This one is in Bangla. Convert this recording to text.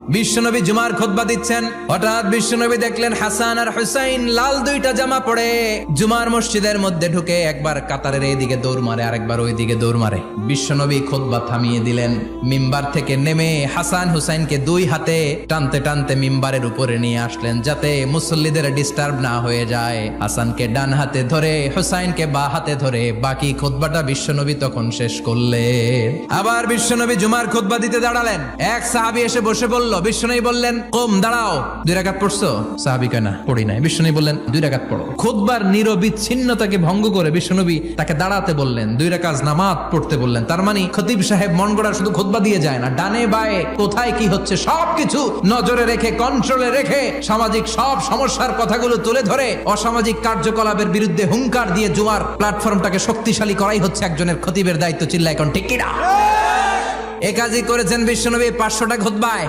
বিশ্বনবী জুমার খুতবা দিচ্ছেন, হঠাৎ বিশ্বনবী দেখলেন হাসান আর হুসাইন লাল দুইটা জামা পরে জুমার মসজিদের মধ্যে ঢুকে একবার কাতারের এইদিকে দৌড় মারে, আরেকবার ওইদিকে দৌড় মারে। বিশ্বনবী খুতবা থামিয়ে দিলেন, মিম্বার থেকে নেমে হাসান হুসাইনকে দুই হাতে টানতে টানতে মিম্বারের উপরে নিয়ে আসলেন যাতে মুসল্লিদের ডিস্টার্ব না হয়ে যায়। হাসানকে ডান হাতে ধরে হুসাইনকে বা হাতে ধরে বাকি খুতবাটা বিশ্বনবী তখন শেষ করলেন। আবার বিশ্বনবী জুমার খুতবা দিতে দাঁড়ালেন, এক সাহাবী এসে বসে বলল, বিশ্বনবী বললেন, কম দাঁড়াও, 2 রাকাত পড়ছো? সাহাবী কয় না, পড়ি নাই। বিশ্বনবী বললেন, 2 রাকাত পড়ো। খুতবার নিরবিচ্ছিন্নতাকে ভঙ্গ করে বিশ্বনবী তাকে দাঁড়াতে বললেন, 2 রাকাত নামাজ পড়তে বললেন। তার মানে খতিব সাহেব মন গড়া শুধু খুতবা দিয়ে যায় না, ডানে বায়ে কোথায় কি হচ্ছে সবকিছু নজরে রেখে, কন্ট্রোলে রেখে সামাজিক সব সমস্যার কথাগুলো তুলে ধরে অসামাজিক কার্যকলাপের বিরুদ্ধে হুঙ্কার দিয়ে জুমার প্ল্যাটফর্মটাকে শক্তিশালী করাই হচ্ছে একজনের খতিবের দায়িত্ব। চিল্লা এখন ঠিক কিনা? এ কাজই করেছেন বিশ্বনবী 500টা খুতবায়।